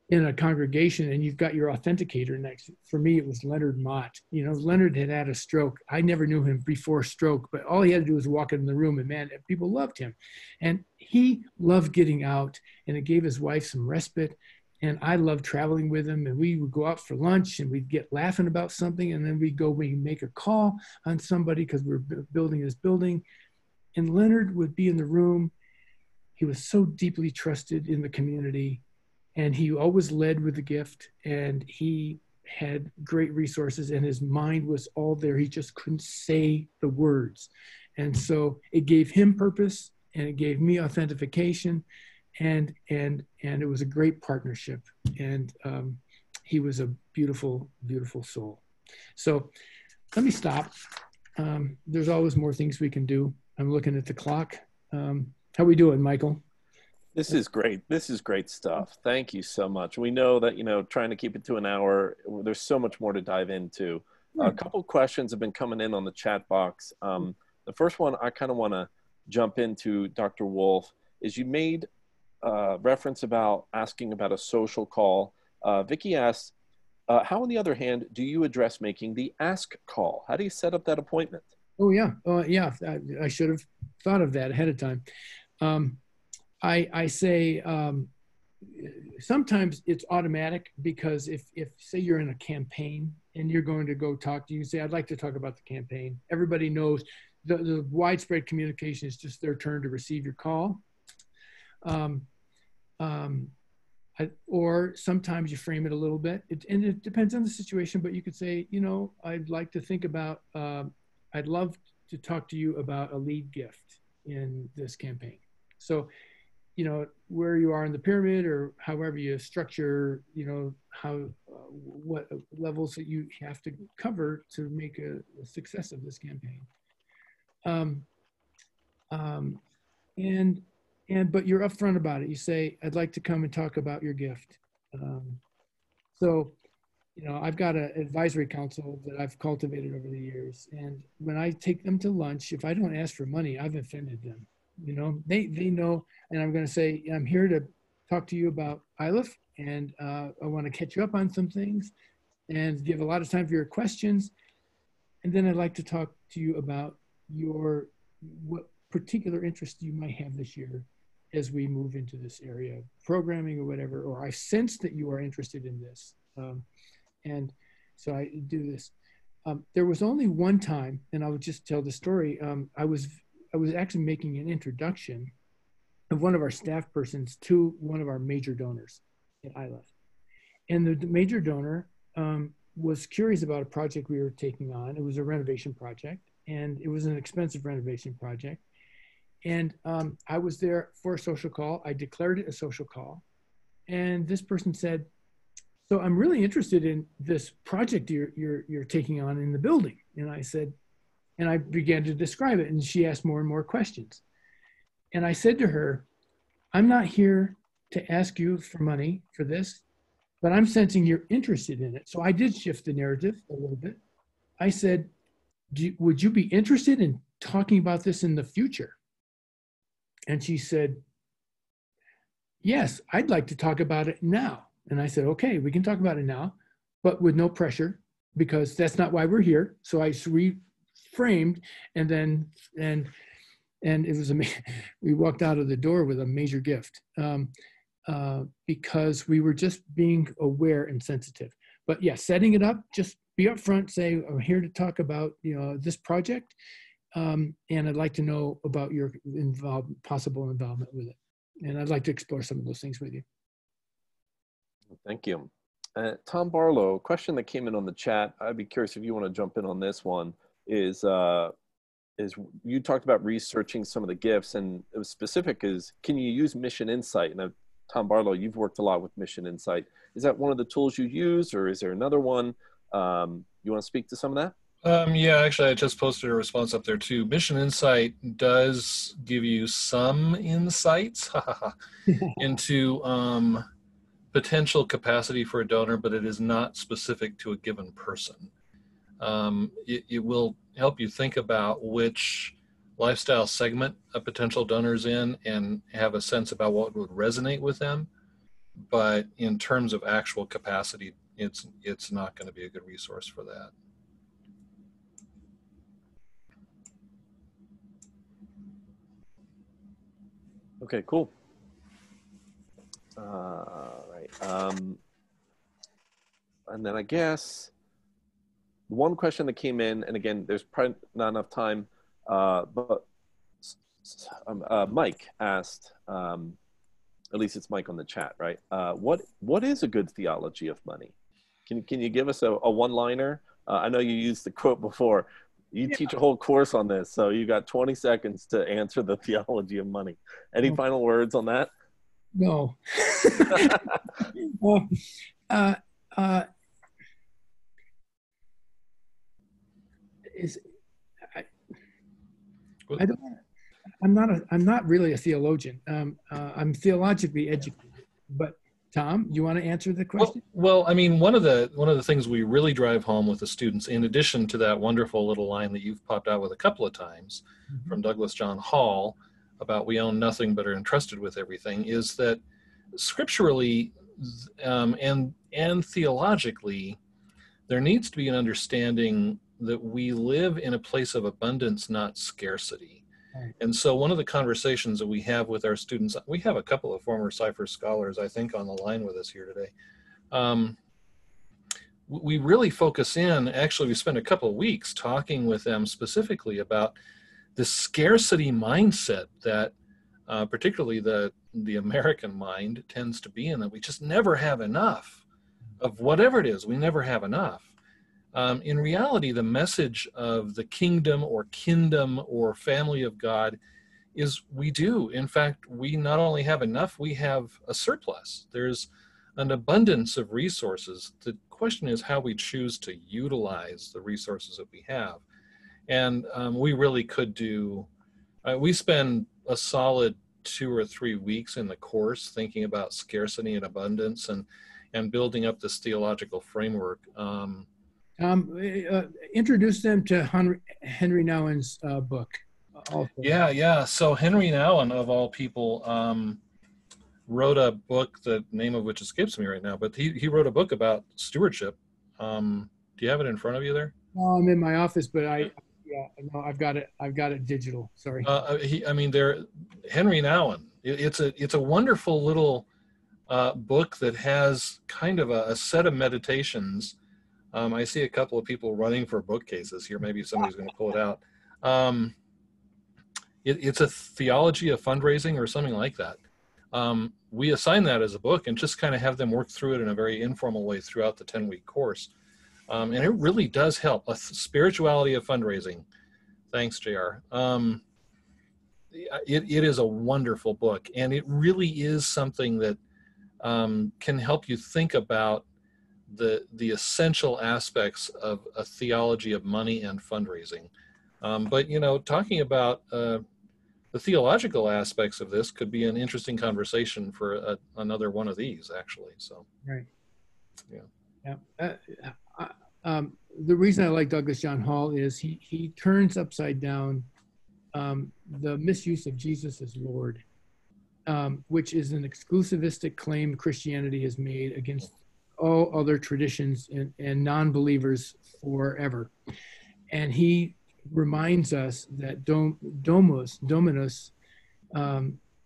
in a congregation and you've got your authenticator next, for me, it was Leonard Mott. You know, Leonard had a stroke. I never knew him before stroke, but all he had to do was walk in the room and man, people loved him. And he loved getting out and it gave his wife some respite. And I loved traveling with him, and we would go out for lunch and we'd get laughing about something. And then we make a call on somebody because we're building this building. And Leonard would be in the room. He was so deeply trusted in the community and he always led with the gift and he had great resources and his mind was all there. He just couldn't say the words. And so it gave him purpose and it gave me authentication. And it was a great partnership, and he was a beautiful, beautiful soul. So let me stop. There's always more things we can do. I'm looking at the clock. How we doing, Michael? This is great. This is great stuff. Thank you so much. We know that, trying to keep it to an hour, there's so much more to dive into. A couple questions have been coming in on the chat box. The first one I kind of want to jump into, Dr. Wolfe, is you made reference about asking about a social call. Vicky asks, how on the other hand do you address making the ask call? How do you set up that appointment? Oh yeah, yeah. I should have thought of that ahead of time. I say sometimes it's automatic because if say you're in a campaign and you're going to go talk to you, say I'd like to talk about the campaign. Everybody knows the widespread communication is just their turn to receive your call. Or sometimes you frame it a little bit, and it depends on the situation, but you could say, I'd like to think about, I'd love to talk to you about a lead gift in this campaign. So, where you are in the pyramid or however you structure, what levels that you have to cover to make a success of this campaign. But you're upfront about it. You say, I'd like to come and talk about your gift. I've got an advisory council that I've cultivated over the years. And when I take them to lunch, if I don't ask for money, I've offended them. They know, and I'm going to say, I'm here to talk to you about Iliff, and I want to catch you up on some things and give a lot of time for your questions. And then I'd like to talk to you about what particular interest you might have this year as we move into this area of programming or whatever, or I sense that you are interested in this. And so I do this. There was only one time, and I would just tell the story. I was actually making an introduction of one of our staff persons to one of our major donors at Iliff. And the major donor was curious about a project we were taking on. It was a renovation project, and it was an expensive renovation project. And I was there for a social call. I declared it a social call. And this person said, so I'm really interested in this project you're taking on in the building. And I said, and I began to describe it. And she asked more and more questions. And I said to her, I'm not here to ask you for money for this, but I'm sensing you're interested in it. So I did shift the narrative a little bit. I said, would you be interested in talking about this in the future? And she said, yes, I'd like to talk about it now. And I said, okay, we can talk about it now, but with no pressure, because that's not why we're here. So I reframed, and it was amazing. We walked out of the door with a major gift because we were just being aware and sensitive. But yeah, setting it up, just be upfront, say, I'm here to talk about this project, and I'd like to know about your possible involvement with it. And I'd like to explore some of those things with you. Thank you. Tom Barlow, a question that came in on the chat, I'd be curious if you want to jump in on this one, is you talked about researching some of the gifts, and it was specific is, can you use Mission Insight? And Tom Barlow, you've worked a lot with Mission Insight. Is that one of the tools you use, or is there another one? You want to speak to some of that? Yeah, actually, I just posted a response up there too. Mission Insight does give you some insights into potential capacity for a donor, but it is not specific to a given person. It will help you think about which lifestyle segment a potential donor's in and have a sense about what would resonate with them. But in terms of actual capacity, it's not going to be a good resource for that. Okay, cool. Right. And then I guess one question that came in, and again, there's probably not enough time, but Mike asked, at least it's Mike on the chat, right? What is a good theology of money? Can you give us a one-liner? I know you used the quote before. You teach a whole course on this, so you got 20 seconds to answer the theology of money. Any final words on that? No. Well, I'm not really a theologian. I'm theologically educated. But Tom, you want to answer the question? Well, I mean, one of the things we really drive home with the students, in addition to that wonderful little line that you've popped out with a couple of times from Douglas John Hall about we own nothing but are entrusted with everything, is that scripturally and theologically, there needs to be an understanding that we live in a place of abundance, not scarcity. And so one of the conversations that we have with our students, we have a couple of former Cypher scholars, I think, on the line with us here today. We really focus in, actually we spend a couple of weeks talking with them specifically about the scarcity mindset that particularly the American mind tends to be in, that we just never have enough of whatever it is. We never have enough. In reality, the message of the kingdom or kindom or family of God is we do. In fact, we not only have enough, we have a surplus. There's an abundance of resources. The question is how we choose to utilize the resources that we have. And we really could do, we spend a solid 2 or 3 weeks in the course thinking about scarcity and abundance and building up this theological framework. Introduce them to Henry Nouwen's book. Also. Yeah. So Henry Nouwen, of all people, wrote a book, the name of which escapes me right now, but he wrote a book about stewardship. Do you have it in front of you there? No, I'm in my office, but I've got it digital. Sorry. Henry Nouwen. It's a wonderful little book that has kind of a set of meditations. I see a couple of people running for bookcases here. Maybe somebody's going to pull it out. It's a theology of fundraising or something like that. we assign that as a book and just kind of have them work through it in a very informal way throughout the 10-week course. And it really does help. Spirituality of Fundraising. Thanks, JR. It is a wonderful book, and it really is something that can help you think about the essential aspects of a theology of money and fundraising. But, you know, talking about the theological aspects of this could be an interesting conversation for another one of these, actually. So, right. Yeah. The reason I like Douglas John Hall is he turns upside down the misuse of Jesus as Lord, which is an exclusivistic claim Christianity has made against all other traditions and non-believers forever. And he reminds us that Dominus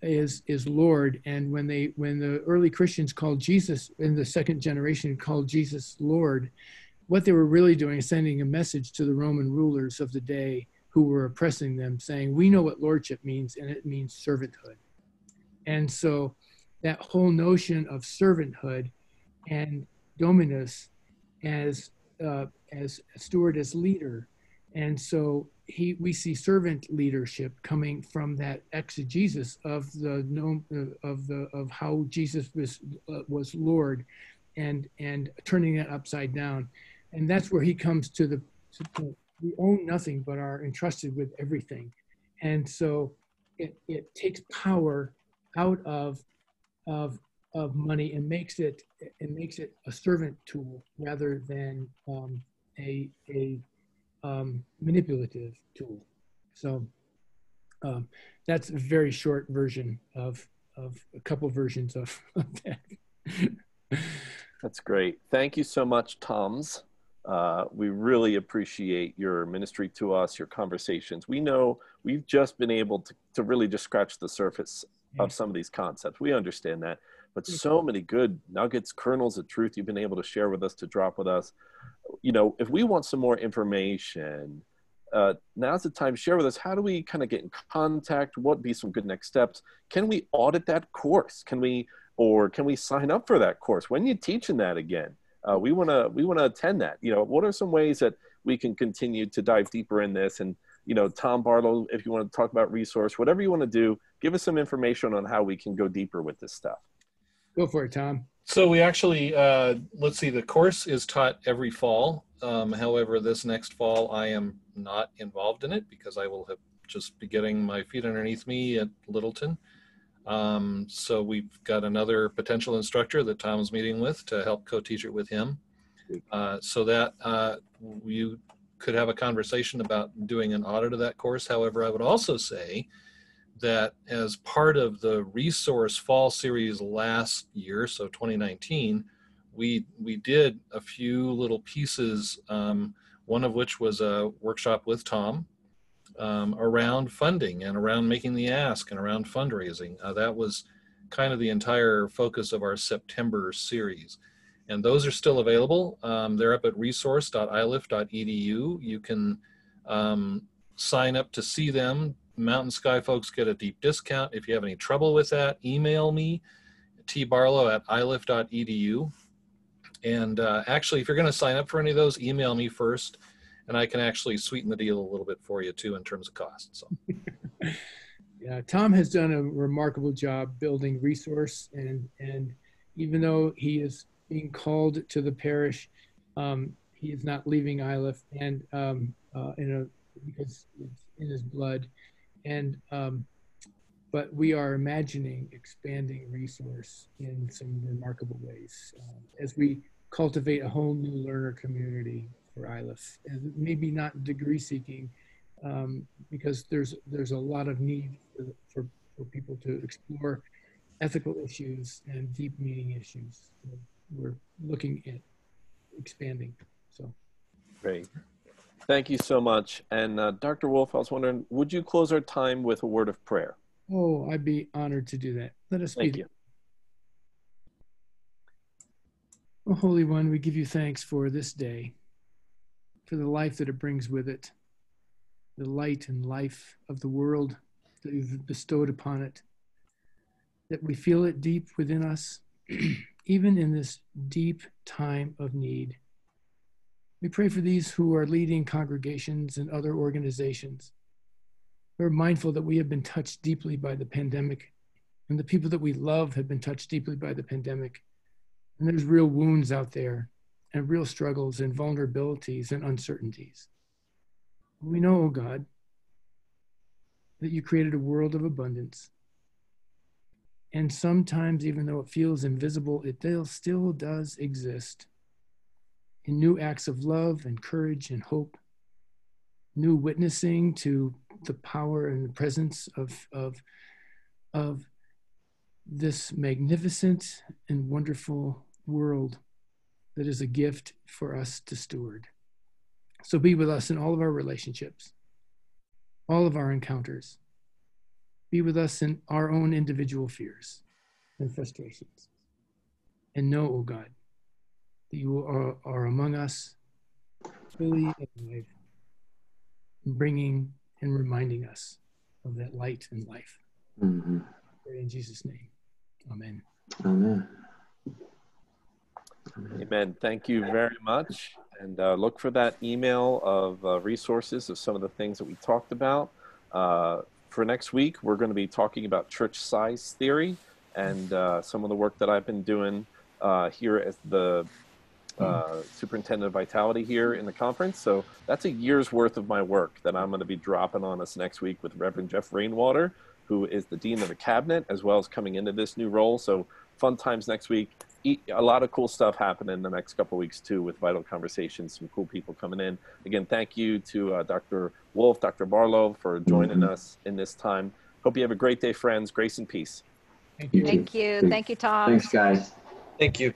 is Lord. And when the early Christians called Jesus, in the second generation called Jesus Lord, what they were really doing is sending a message to the Roman rulers of the day who were oppressing them, saying, we know what lordship means, and it means servanthood. And so that whole notion of servanthood and Dominus as steward, as leader. And so we see servant leadership coming from that exegesis of how Jesus was Lord, and turning that upside down. And that's where he comes to we own nothing but are entrusted with everything. And so it takes power out of money and makes it a servant tool rather than a manipulative tool. So that's a very short version of a couple versions of that. That's great. Thank you so much, Toms. We really appreciate your ministry to us, your conversations. We know we've just been able to really just scratch the surface of some of these concepts. We understand that, but so many good nuggets, kernels of truth you've been able to share with us, to drop with us. You know, if we want some more information, now's the time. Share with us, how do we kind of get in contact? What would be some good next steps? Can we audit that course? Can we sign up for that course? When are you teaching that again? We want to attend that. You know, what are some ways that we can continue to dive deeper in this? And, you know, Tom, Barlow, if you want to talk about resource, whatever you want to do, give us some information on how we can go deeper with this stuff. Go for it, Tom. So we actually, let's see, the course is taught every fall. However, this next fall, I am not involved in it because I will have just be getting my feet underneath me at Littleton. So we've got another potential instructor that Tom's meeting with to help co-teach it with him. So that you could have a conversation about doing an audit of that course. However, I would also say that as part of the resource fall series last year, so 2019, we did a few little pieces, one of which was a workshop with Tom around funding and around making the ask and around fundraising. That was kind of the entire focus of our September series. And those are still available. They're up at resource.iliff.edu. You can sign up to see them. Mountain Sky folks get a deep discount. If you have any trouble with that, email me, tbarlow@iliff.edu. And actually, if you're going to sign up for any of those, email me first, and I can actually sweeten the deal a little bit for you too in terms of cost. So. Yeah, Tom has done a remarkable job building resource, and even though he is being called to the parish, he is not leaving Iliff, and because it's in his blood. And but we are imagining expanding resource in some remarkable ways as we cultivate a whole new learner community for Iliff, and maybe not degree seeking, because there's a lot of need for people to explore ethical issues and deep meaning issues. So we're looking at expanding. So great. Thank you so much. And Dr. Wolfe, I was wondering, would you close our time with a word of prayer? Oh, I'd be honored to do that. Let us Thank you. Oh, Holy One, we give you thanks for this day, for the life that it brings with it, the light and life of the world that you've bestowed upon it, that we feel it deep within us, even in this deep time of need. We pray for these who are leading congregations and other organizations. We're mindful that we have been touched deeply by the pandemic, and the people that we love have been touched deeply by the pandemic. And there's real wounds out there, and real struggles and vulnerabilities and uncertainties. We know, oh God, that you created a world of abundance. And sometimes, even though it feels invisible, it still does exist in new acts of love and courage and hope, new witnessing to the power and the presence of this magnificent and wonderful world that is a gift for us to steward. So be with us in all of our relationships, all of our encounters. Be with us in our own individual fears and frustrations. And know, O God, that you are among us, fully alive, bringing and reminding us of that light and life. Mm-hmm. Pray in Jesus' name. Amen. Amen. Amen. Thank you very much. And look for that email of resources of some of the things that we talked about. For next week, we're going to be talking about church size theory and some of the work that I've been doing here as the superintendent of vitality here in the conference. So that's a year's worth of my work that I'm going to be dropping on us next week with Reverend Jeff Rainwater, who is the dean of the cabinet, as well as coming into this new role. So fun times next week. A lot of cool stuff happening in the next couple of weeks too, with Vital Conversations, some cool people coming in. Again, thank you to Dr. Wolfe, Dr. Barlow for joining us in this time. Hope you have a great day, friends. Grace and peace. Thank you. Thank you. Thank you, Tom. Thanks, guys. Thank you.